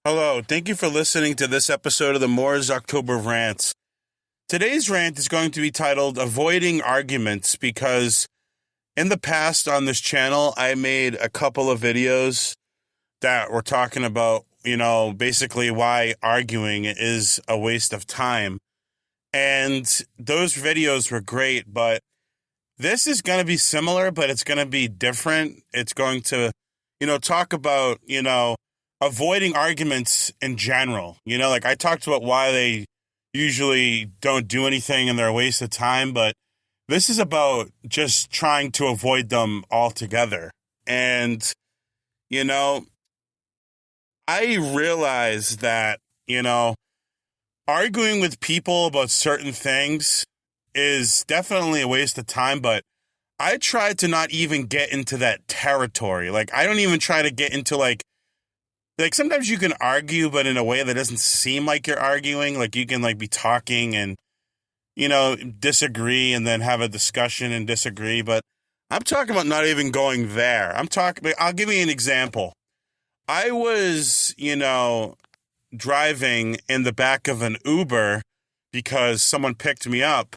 Hello, thank you for listening to this episode of the Moore's October Rants. Today's rant is going to be titled Avoiding Arguments because in the past on this channel, I made a couple of videos that were talking about, basically why arguing is a waste of time. And those videos were great, but this is going to be similar, but it's going to be different. It's going to, talk about, avoiding arguments in general. I talked about why they usually don't do anything and they're a waste of time, but this is about just trying to avoid them altogether. And, I realize that, arguing with people about certain things is definitely a waste of time, but I try to not even get into that territory. I don't even try to get into like sometimes you can argue, but in a way that doesn't seem like you're arguing. You can be talking and, disagree and then have a discussion and disagree. But I'm talking about not even going there. I'll give you an example. I was, driving in the back of an Uber because someone picked me up.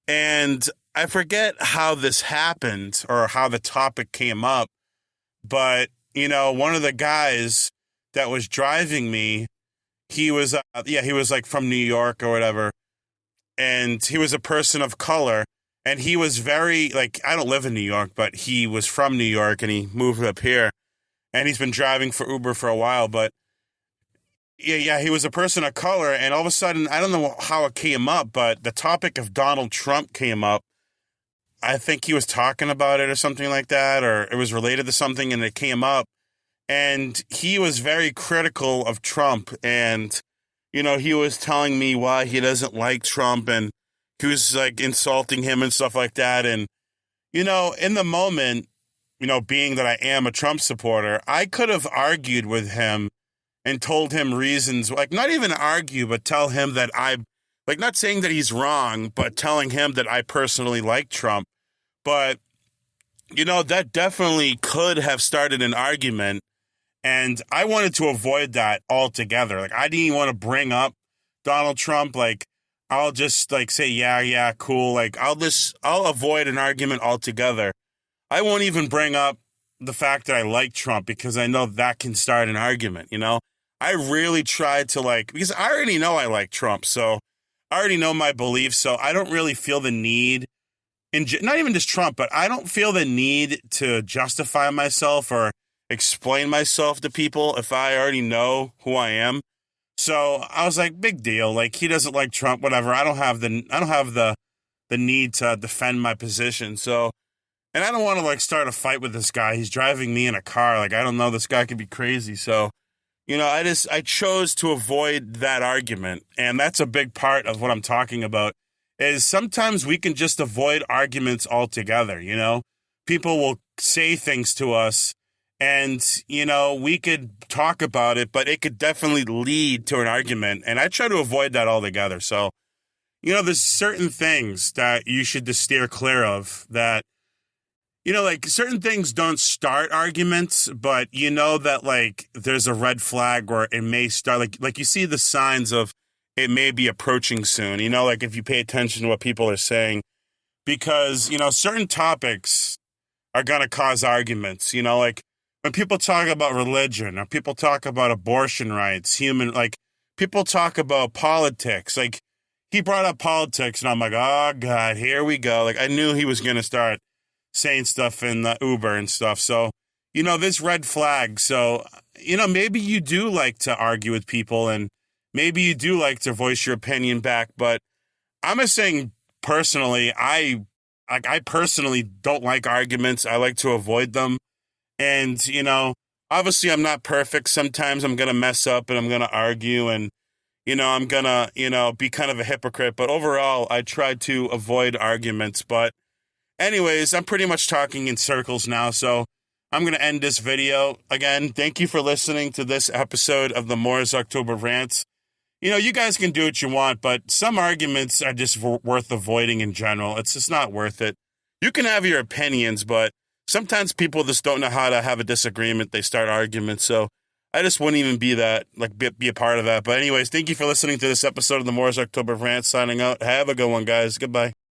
And I forget how this happened or how the topic came up. But, one of the guys that was driving me, he was from New York or whatever. And he was a person of color. And he was very, I don't live in New York, but he was from New York and he moved up here. And he's been driving for Uber for a while. But yeah, he was a person of color. And all of a sudden, I don't know how it came up, but the topic of Donald Trump came up. I think he was talking about it or something like that, or it was related to something and it came up. And he was very critical of Trump. And, he was telling me why he doesn't like Trump. And he was insulting him and stuff like that. And, in the moment, being that I am a Trump supporter, I could have argued with him and told him reasons, not even argue, but tell him that not saying that he's wrong, but telling him that I personally like Trump. But, that definitely could have started an argument. And I wanted to avoid that altogether. I didn't even want to bring up Donald Trump. I'll just say, yeah, cool. I'll avoid an argument altogether. I won't even bring up the fact that I like Trump because I know that can start an argument, I really tried to because I already know I like Trump. So I already know my beliefs. So I don't really feel the need not even just Trump, but I don't feel the need to justify myself or explain myself to people if I already know who I am. So I was big deal. He doesn't like Trump, whatever. I don't have the need to defend my position. So, and I don't want to start a fight with this guy. He's driving me in a car. I don't know. This guy could be crazy. So, I chose to avoid that argument. And that's a big part of what I'm talking about is sometimes we can just avoid arguments altogether. People will say things to us and, we could talk about it, but it could definitely lead to an argument. And I try to avoid that altogether. So, there's certain things that you should just steer clear of that, certain things don't start arguments, but that there's a red flag where it may start, you see the signs of it may be approaching soon, if you pay attention to what people are saying, because, certain topics are going to cause arguments, when people talk about religion or people talk about abortion rights, people talk about politics, he brought up politics and I'm oh God, here we go. I knew he was going to start saying stuff in the Uber and stuff. So, this red flag. So, maybe you do like to argue with people and maybe you do like to voice your opinion back, but I'm just saying personally, I personally don't like arguments. I like to avoid them. And, obviously I'm not perfect. Sometimes I'm going to mess up and I'm going to argue and, I'm going to, be kind of a hypocrite. But overall, I try to avoid arguments. But anyways, I'm pretty much talking in circles now. So I'm going to end this video. Again, thank you for listening to this episode of the Moore's October Rants. You guys can do what you want, but some arguments are just worth avoiding in general. It's just not worth it. You can have your opinions, but sometimes people just don't know how to have a disagreement. They start arguments. So I just wouldn't even be that, like, be a part of that. But anyways, thank you for listening to this episode of the Moore's October Rant. Signing out. Have a good one, guys. Goodbye.